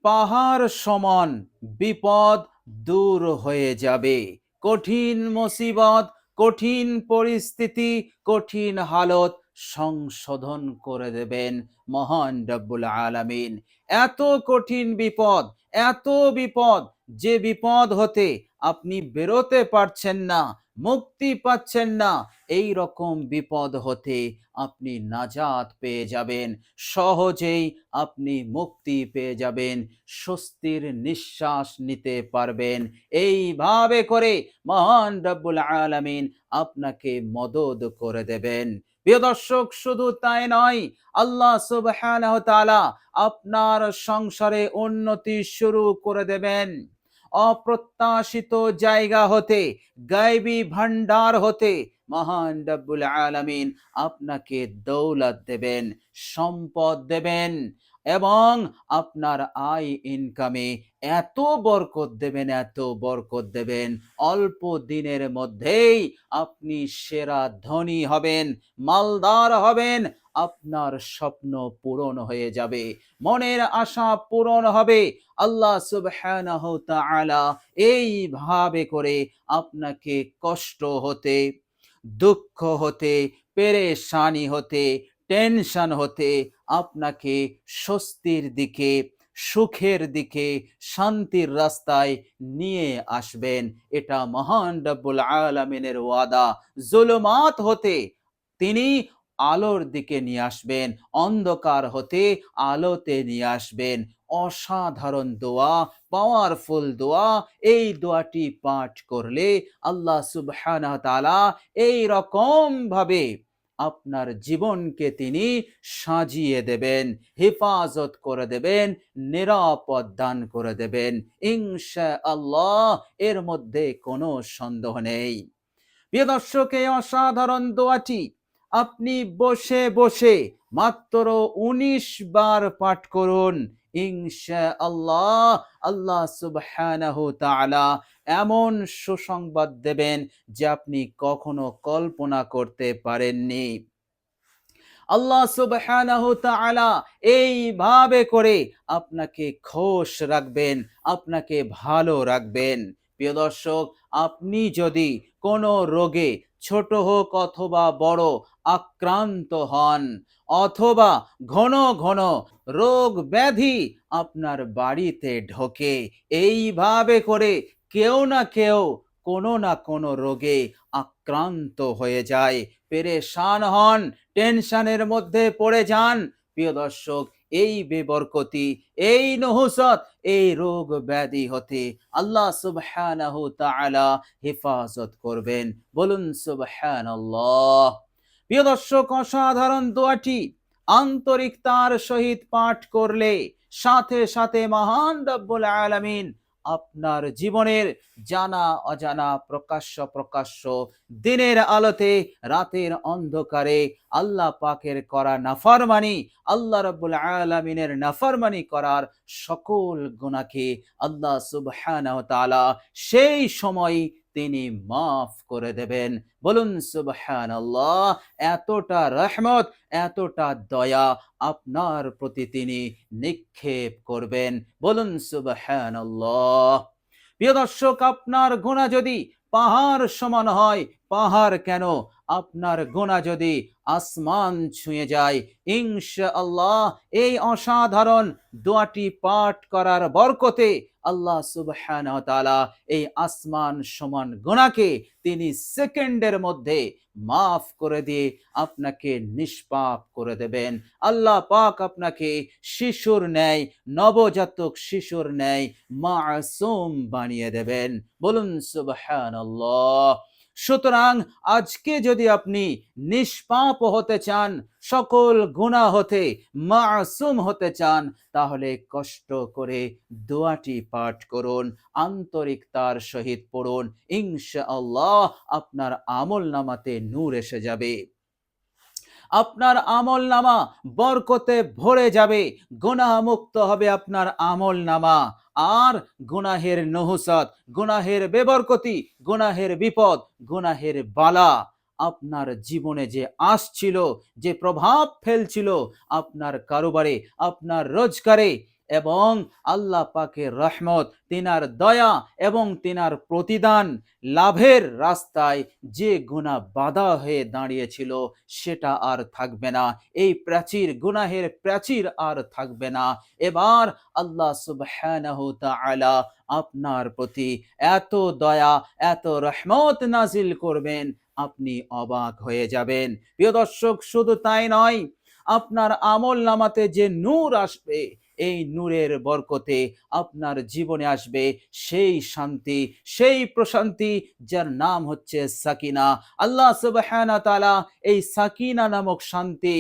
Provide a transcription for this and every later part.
পাহাড় সমান বিপদ দূর হয়ে যাবে। কঠিন মুসিবত, কঠিন পরিস্থিতি, কঠিন হালত সংশোধন করে দেবেন মহান রব্বুল আলামিন। এত কঠিন বিপদ, এত বিপদ, যে বিপদ হতে আপনি বেরোতে পারছেন না, মুক্তি পাচ্ছেন না, এই রকম বিপদ হতে আপনি নাজাত পেয়ে যাবেন। সহজেই আপনি মুক্তি পেয়ে যাবেন, স্বস্তির নিঃশ্বাস নিতে পারবেন। এইভাবে করে মহান রব্বুল আলামিন আপনাকে মদদ করে দেবেন। প্রিয় দর্শক, শুধু তাই নয়, আল্লাহ সুবহানাহু ওয়া তাআলা আপনার সংসারে উন্নতি শুরু করে দেবেন। অপ্রত্যাশিত জায়গা হতে, গায়বী ভান্ডার হতে মহান রব্বুল আলামিন আপনাকে দৌলত দেবেন, সম্পদ দেবেন, এবং আপনার আয় ইনকামে এত বরকত দেবেন, এত বরকত দেবেন, অল্প দিনের মধ্যেই আপনি সেরা ধনী হবেন, মালদার হবেন। আপনার স্বপ্ন পূরণ হয়ে যাবে, মনের আশা পূরণ হবে। আল্লাহ সুবহানাহু ওয়া তাআলা এইভাবে করে আপনাকে কষ্ট হতে, দুঃখ হতে, পেরেশানি হতে, টেনশন হতে আপনাকে স্বস্তির দিকে, সুখের দিকে, শান্তির রাস্তায় নিয়ে আসবেন। এটা মহান রব্বুল আলামিনের ওয়াদা। জুলুমাত হতে তিনি আলোর দিকে নিয়ে আসবেন, অন্ধকার হতে আলোতে নিয়ে আসবেন। অসাধারণ দোয়া, পাওয়ারফুল দোয়া। এই দোয়াটি পাঠ করলে আল্লাহ সুবহানাহু ওয়া তাআলা এই রকম ভাবে আপনার জীবনকে তিনি সাজিয়ে দেবেন, হেফাজত করে দেবেন, নিরাপদ দান করে দেবেন ইনশাআল্লাহ। এর মধ্যে কোনো সন্দেহ নেই। প্রিয় দর্শক, এই অসাধারণ দোয়াটি আপনি বসে বসে মাত্র 19 বার পাঠ করুন ইনশাআল্লাহ। আল্লাহ সুবহানাহু ওয়া তাআলা এমন সুসংবাদ দেবেন যে আপনি কখনো কল্পনা করতে পারেননি। আল্লাহ সুবহানাহু ওয়া তাআলা এইভাবে করে আপনাকে খুশ রাখবেন, আপনাকে ভালো রাখবেন। প্রিয় দর্শক, আপনি যদি কোনো রোগে, ছোট হোক অথবা বড়, আক্রান্ত হন, অথবা ঘন ঘন রোগ ব্যাধি আপনার বাড়িতে ঢোকে, এইভাবে করে কেউ না কেউ কোনো না কোনো রোগে আক্রান্ত হয়ে যায়, পেরেশান হন, টেনশনের মধ্যে পড়ে যান, প্রিয় দর্শক, এই বেবরকতি, এই নহুসত, এই রোগ ব্যাধি হতে আল্লাহ সুবহানাহু ওয়া তাআলা হেফাজত করবেন। বলুন সুবহানাল্লাহ। প্রিয় দর্শক, অসাধারণ দোয়াটি আন্তরিকতার সহিত পাঠ করলে সাথে সাথে মহান রব্বুল আলামিন আপনার জীবনের জানা অজানা, প্রকাশ্য প্রকাশ্য, দিনের আলোতে, রাতের অন্ধকারে আল্লাহ পাকের করা নাফরমানি, আল্লাহ রাব্বুল আলামিনের নাফরমানি করার সকল গুনাহকে আল্লাহ সুবহানাহু ওয়া তাআলা সেই সময় তিনি মাফ করে দেবেন। বলুন সুবহানাল্লাহ। এতটা রহমত, এতটা দয়া আপনার প্রতি তিনি নিক্ষেপ করবেন। বলুন সুবহানাল্লাহ। প্রিয় দর্শক, আপনার গুনাহ যদি পাহাড় সমান হয়, পাহাড় কেন, আপনার গুনাহ যদি আসমান ছুঁয়ে যায়, ইনশাআল্লাহ এই অসাধারণ দোয়াটি পাঠ করার বরকতে আল্লাহ সুবহানাহু ওয়া তাআলা এই আসমান সমান গুনাহকে তিনি সেকেন্ডের মধ্যে মাফ করে দিয়ে আপনাকে নিষ্পাপ করে দেবেন। আল্লাহ পাক আপনাকে শিশুর ন্যায়, নবজাতক শিশুর ন্যায় মাসুম বানিয়ে দেবেন। বলুন সুবহানাল্লাহ। সুতরাং আজকে যদি আপনি নিষ্পাপ হতে চান, সকল গুনাহ হতে মাসুম হতে চান, তাহলে কষ্ট করে দোয়াটি পাঠ করুন, আন্তরিকতার সহিত পড়ুন। ইনশাআল্লাহ আপনার আমল নামাতে নূর এসে যাবে, আপনার আমল নামা বরকতে ভরে যাবে, গুনাহ মুক্ত হবে আপনার আমল নামা। আর গুনাহের নহুসত, গুনাহের বেবরকতি, গুনাহের বিপদ, গুনাহের বালা আপনার জীবনে যে আসছিল, যে প্রভাব ফেলছিল আপনার কারোবারে, আপনার রোজগারে, এবং আল্লাহ পাকের রহমত, তিনার দয়া এবং তিনার প্রতিদান লাভের রাস্তায় যে গুনাহ বাধা হয়ে দাঁড়িয়েছিল সেটা আর থাকবে না। এই প্রাচীর, গুনাহের প্রাচীর আর থাকবে না। এবার আল্লাহ সুবহানাহু তাআলা আপনার প্রতি এত দয়া, এত রহমত নাজিল করবেন, আপনি অবাক হয়ে যাবেন। প্রিয় দর্শক, শুধু তাই নয়, আপনার আমল নামাতে যে নূর আসবে, এই নূরের বরকতে আপনার জীবনে আসবে সেই শান্তি, সেই প্রশান্তি, যার নাম হচ্ছে সাকিনা। আল্লাহ সুবহানাহু ওয়া তাআলা এই সাকিনা নামক শান্তি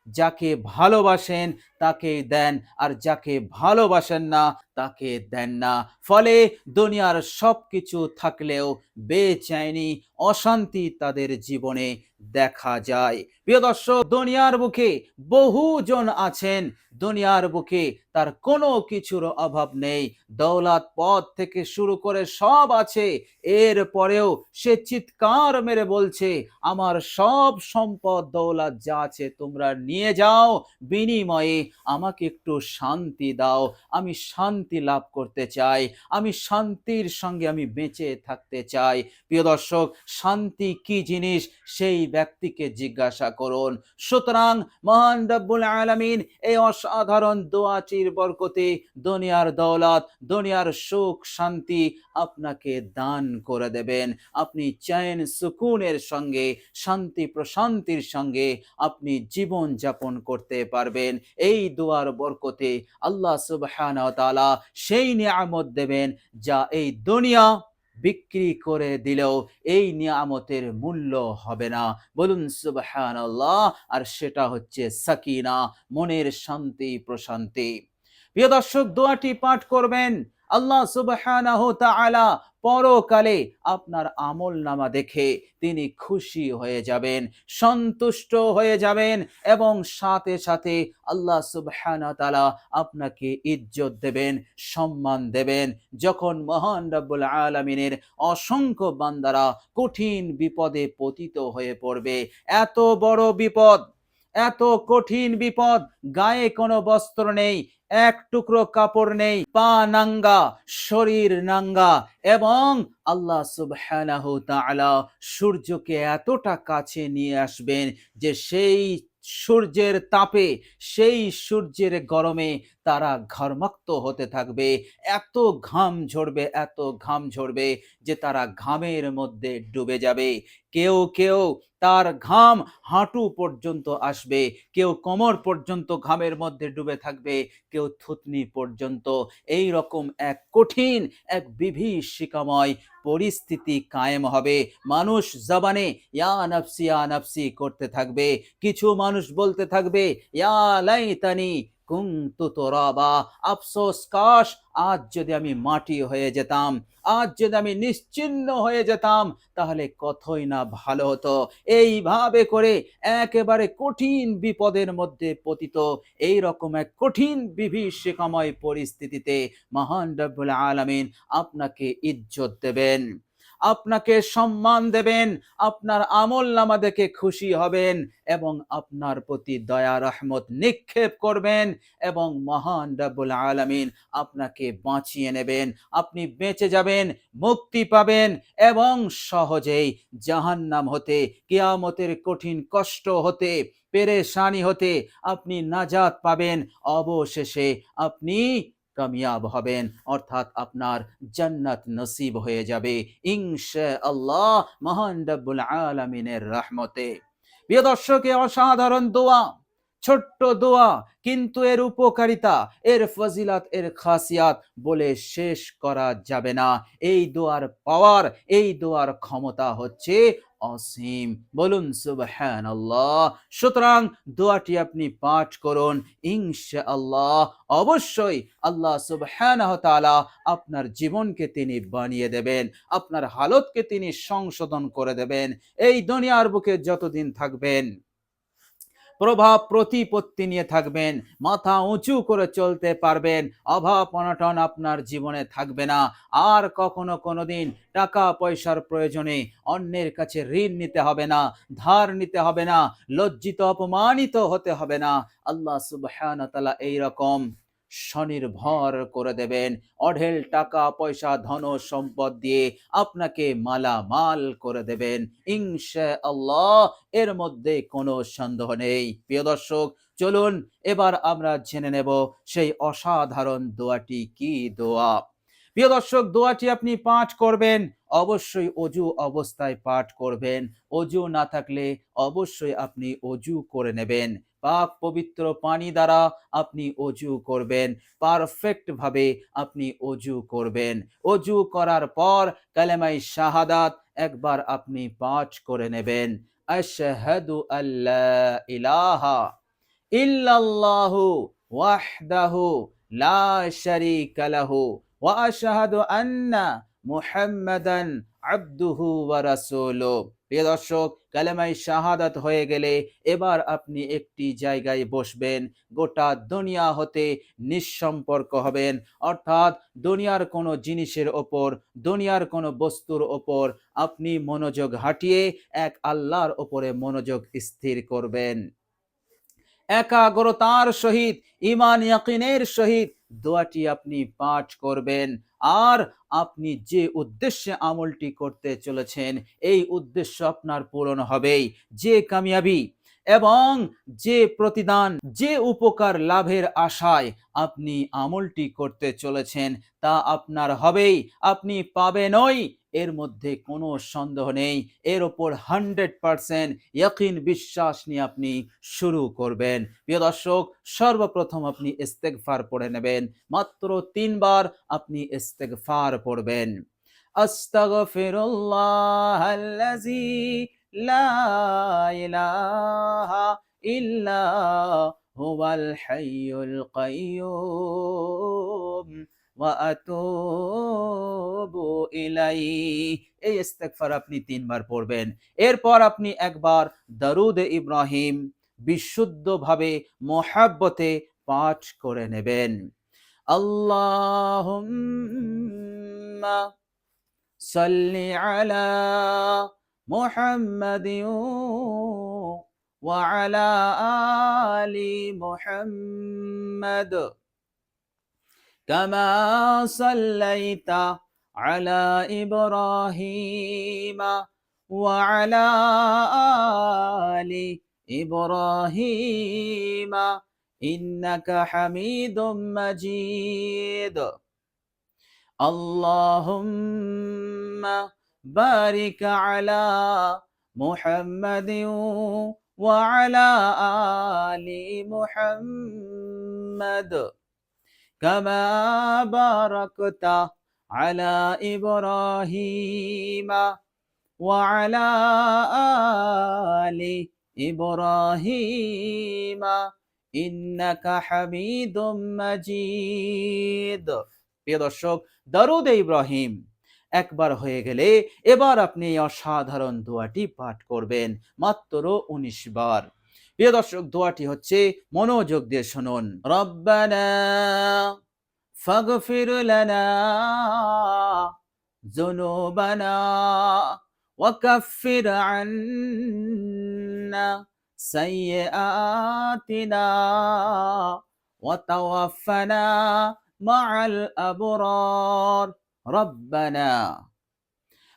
যাকে ভালোবাসেন তাকে দেন, আর যাকে ভালোবাসেন না তাকে দেন না। ফলে দুনিয়ার সবকিছু থাকলেও বেচैनी, অশান্তি তাদের জীবনে দেখা যায়। প্রিয় দর্শক, দুনিয়ার বুকে বহুজন আছেন, দুনিয়ার বুকে তার কোনো কিছুর অভাব নেই, দৌলত পদ থেকে শুরু করে সব আছে, এরপরেও সে চিৎকার মেরে বলছে, আমার সব সম্পদ দৌলত যা আছে তোমরা নিয়ে যাও, বিনিময়ে আমাকে একটু শান্তি দাও, আমি শান্তি লাভ করতে চাই, আমি শান্তির সঙ্গে আমি বেঁচে থাকতে চাই। প্রিয় দর্শক, শান্তি কি জিনিস সেই ব্যক্তিকে জিজ্ঞাসা করুন। সুতরাং মহান রব্বুল আলামিন এই অসাধারণ দোয়াটির বরকতে দুনিয়ার দৌলত, দুনিয়ার সুখ শান্তি আপনাকে দান করে দেবেন। আপনি চैन সুকুনের সঙ্গে, শান্তি প্রশান্তির সঙ্গে আপনি জীবন যাপন করতে পারবেন। এই দোয়ার বরকতে আল্লাহ সুবহানাহু ওয়া তাআলা সেই নিয়ামত দেবেন যা এই দুনিয়া বিক্রি করে দিলেও এই নিয়ামতের মূল্য হবে না। বলুন সুবহানাল্লাহ। আর সেটা হচ্ছে সাকিনা, মনের শান্তি প্রশান্তি। প্রিয় দর্শক, দোয়াটি পাঠ করবেন, আল্লাহ সুবহানাহু তাআলা পরকালে আপনার আমল নামা দেখে তিনি খুশি হয়ে যাবেন, সন্তুষ্ট হয়ে যাবেন, এবং সাথে সাথে আল্লাহ সুবহানাহু তাআলা আপনাকে ইজ্জত দেবেন, সম্মান দেবেন। যখন মহান রব্বুল আলামিনের অসংখ্য বান্দারা কঠিন বিপদে পতিত হয়ে পড়বে, এত বড় বিপদ, এত কঠিন বিপদ, গায়ে কোনো বস্ত্র নেই, এক টুকরো কাপড় নেই, পা নাঙ্গা, শরীর নাঙ্গা, এবং আল্লাহ সুবহানাহু তাআলা সূর্যকে এতটা কাছে নিয়ে আসবেন যে সেই সূর্যের তাপে, সেই সূর্যের গরমে তারা ঘর্মাক্ত হতে থাকবে, এত ঘাম ঝরবে, এত ঘাম ঝরবে যে তারা ঘামের মধ্যে ডুবে যাবে। কেউ কেউ তার ঘাম হাঁটু পর্যন্ত আসবে, কেউ কোমর পর্যন্ত ঘামের মধ্যে ডুবে থাকবে, কেউ থুতনি পর্যন্ত। এই রকম এক কঠিন, এক বিভীষিকাময় পরিস্থিতি কায়েম হবে। মানুষ জবানে ইয়া নফসি করতে থাকবে, কিছু মানুষ বলতে থাকবে ইয়া লাইতানি কুনতু তুরাবা, আফসোস কাশ আজ যদি আমি মাটি হয়ে যেতাম, আজ যদি আমি নিশ্চিহ্ন হয়ে যেতাম, তাহলে কতই না ভালো হতো। এইভাবে করে একেবারে কঠিন বিপদের মধ্যে পতিত এই রকম এক কঠিন বিভীষিকাময় পরিস্থিতিতে মহান রব্বুল আলামিন আপনাকে ইজ্জত দেবেন, আপনাকে সম্মান দেবেন, আপনার আমল নামা দেখে খুশি হবেন, এবং আপনার প্রতি দয়া রহমত নিক্ষেপ করবেন, এবং মহান রব্বুল আলামিন আপনাকে বাঁচিয়ে নেবেন। আপনি বেঁচে যাবেন, মুক্তি পাবেন, এবং সহজেই জাহান্নাম হতে, কিয়ামতের কঠিন কষ্ট হতে, পেরেশানি হতে আপনি নাজাত পাবেন। অবশেষে আপনি কামিয়াব হবেন, অর্থাৎ আপনার জান্নাত নসিব হয়ে যাবে ইনশাআল্লাহ মহান রব্বুল আলামিনের রহমতে। প্রিয় দর্শক, অসাধারণ দোয়া, ছোট্ট দোয়া, কিন্তু এর উপকারিতা, এর ফজিলত, এর খাসিয়াত বলে শেষ করা যাবে না। এই দোয়ার পাওয়ার, এই দোয়ার ক্ষমতা হচ্ছে অসীম। বলুন সুবহানাল্লাহ। সুতরাং দোয়াটি আপনি পাঠ করুন, ইনশাআল্লাহ অবশ্যই আল্লাহ সুবহানাহু ওয়া তাআলা আপনার জীবনকে তিনি বানিয়ে দেবেন, আপনার হালতকে তিনি সংশোধন করে দেবেন। এই দুনিয়ার বুকে যতদিন থাকবেন, প্রভাব প্রতিপত্তি নিয়ে থাকবেন, মাথা উঁচু করে চলতে পারবেন, অভাব অনটন আপনার জীবনে থাকবে না। আর কখনো কোনোদিন টাকা পয়সার প্রয়োজনে অন্যের কাছে ঋণ নিতে হবে না, ধার নিতে হবে না, লজ্জিত অপমানিত হতে হবে না। আল্লাহ সুবহানাহু ওয়া তাআলা এইরকম স্বনির্ভর করে দেবেন, অঢেল টাকা পয়সা ধন সম্পদ দিয়ে আপনাকে মালামাল করে দেবেন ইনশাআল্লাহ, এর মধ্যে কোনো সন্দেহ নেই। প্রিয় দর্শক, চলুন এবার আমরা জেনে নেব সেই অসাধারণ দোয়াটি কি দোয়া। প্রিয় দর্শক, দোয়াটি আপনি পাঠ করবেন, অবশ্যই অজু অবস্থায় পাঠ করবেন। অজু না থাকলে অবশ্যই আপনি অজু করে নেবেন, পাক পবিত্র পানি দ্বারা আপনি অজু করবেন, পারফেক্ট ভাবে আপনি অজু করবেন। অজু করার পর কালেমাই শাহাদাত একবার আপনি পাঠ করে নেবেন, আশহাদু আল্লা ইলাহা ইল্লাল্লাহু ওয়াহদাহু লা শারীকা লাহু ওয়া আশহাদু আন্না মুহাম্মাদান আবদুহু ওয়া রাসূলুহু। প্রিয় দর্শক, কালেমায়ে শাহাদাত হয়ে গেলে এবার আপনি একটি জায়গায় বসবেন, গোটা দুনিয়া হতে নিঃসম্পর্ক হবেন, অর্থাৎ দুনিয়ার কোনো জিনিসের ওপর, দুনিয়ার কোনো বস্তুর ওপর আপনি মনোযোগ হাটিয়ে এক আল্লাহর ওপরে মনোযোগ স্থির করবেন। একাগ্রতার সহিত, ঈমান ইয়াকিনের সহিত দোয়াটি আপনি পাঠ করবেন। আর আপনি যে উদ্দেশ্যে আমলটি করতে চলেছেন, এই উদ্দেশ্য আপনার পূরণ হবেই। যে কামিয়াবি এবং যে প্রতিদান, যে উপকার লাভের আশায় আপনি আমলটি করতে চলেছেন, তা আপনার হবেই, আপনি পাবেনই, এর মধ্যে কোনো সন্দেহ নেই। এর ওপর 100% ইয়াকিন বিশ্বাস নিয়ে আপনি শুরু করবেন। প্রিয় দর্শক, সর্বপ্রথম আপনি ইস্তেগফার পড়ে নেবেন, মাত্র 3 বার আপনি ইস্তেগফার পড়বেন। আস্তাগফিরুল্লাহাল্লাযী লা ইলাহা ইল্লা হুয়াল হাইয়ুল কাইয়্যুম ওয়া আতুবু ইলাইহি। এই ইস্তেগফার আপনি 3 বার পড়বেন। এরপর আপনি একবার দরুদ ইব্রাহিম বিশুদ্ধভাবে মহাব্বতে পাঠ করে নেবেন। আল্লাহুম্মা সাল্লি আলা মুহাম্মাদিন ওয়া আলা আলি মুহাম্মাদ কামা সাল্লাইতা আলা ইব্রাহিমা ওয়া আলা আলি ইব্রাহিমা ইন্নাকা হামিদুম মাজিদ। আল্লাহুম্মা বারিক আলা মুহাম্মাদিন ওয়া আলা আলি মুহাম্মাদ কামা বারাকতা আলা ইব্রাহিমা ওয়া আলা আলি ইব্রাহিমা ইন্নাকা হামিদুম মাজিদ। প্রিয় দর্শক, দরুদ ইব্রাহিম একবার হয়ে গেলে এবার আপনি এই অসাধারণ দোয়াটি পাঠ করবেন, মাত্র 19 বার। প্রিয় দর্শক, দোয়াটি হচ্ছে, মনোযোগ দিয়ে শুনুন। রব্বানা ফাগফির লানা যুনুবানা ওয়া কাফির আন্না সাইয়্যাতিনা ওয়া তাওয়াফানা মা'আল আবরার। রব্বানা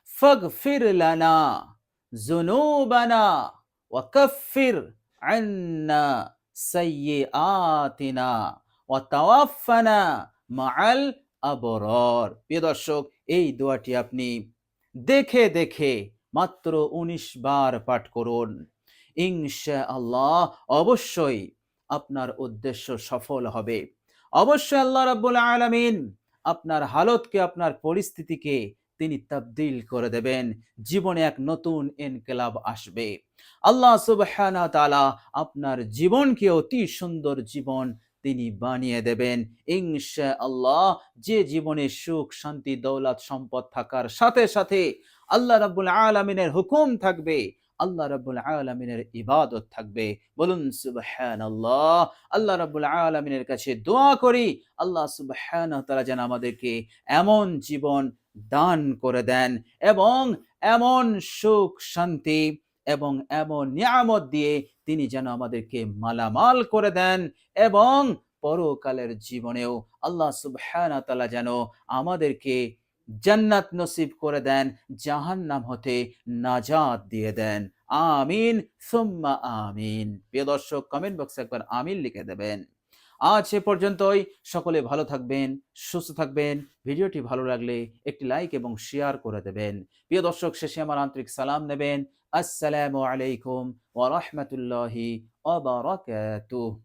ফাগফির লানা যুনুবানা ওয়া কাফির আন্না সাইয়্যাতিনা ওয়া তাওয়াফানা মা'আল আবরার। প্রিয় দর্শক, এই দোয়াটি আপনি দেখে দেখে মাত্র 19 বার পাঠ করুন। ইনশাআল্লাহ অবশ্যই আপনার উদ্দেশ্য সফল হবে। অবশ্যই আল্লাহ রাব্বুল আলামিন আপনার হালতকে, আপনার পরিস্থিতিকে তিনি তাবদীল করে দেবেন। জীবনে এক নতুন ইনকিলাব আসবে। আল্লাহ সুবহানাহু ওয়া তাআলা আপনার জীবনকে অতি সুন্দর জীবন তিনি বানিয়ে দেবেন ইনশাআল্লাহ। যে জীবনে সুখ শান্তি দৌলত সম্পদ থাকার সাথে সাথে আল্লাহ রাব্বুল আলামিনের হুকুম থাকবে, আল্লাহ রাব্বুল আলামিনের ইবাদত থাকবে। বলুন সুবহানাল্লাহ। আল্লাহ রাব্বুল আলামিনের কাছে দোয়া করি, আল্লাহ সুবহানাহু ওয়া তাআলা যেন আমাদেরকে এমন জীবন দান করে দেন এবং এমন সুখ শান্তি এবং এমন নিয়ামত দিয়ে তিনি যেন আমাদেরকে মালামাল করে দেন এবং পরকালের জীবনেও আল্লাহ সুবহানাহু ওয়া তাআলা যেন আমাদেরকে জান্নাত নসিব করে দেন, জাহান্নাম হতে নাজাত দিয়ে দেন। আমিন সুম্মা আমিন। প্রিয় দর্শক, কমেন্ট বক্সে একবার আমিন লিখে দেবেন। আজ এ পর্যন্তই। সকলে ভালো থাকবেন, সুস্থ থাকবেন। ভিডিওটি ভালো লাগলে একটি লাইক এবং শেয়ার করে দেবেন। প্রিয় দর্শক, শেষে আমার আন্তরিক সালাম নেবেন। আসসালামু আলাইকুম ওয়া রাহমাতুল্লাহি ওয়া বারাকাতুহু।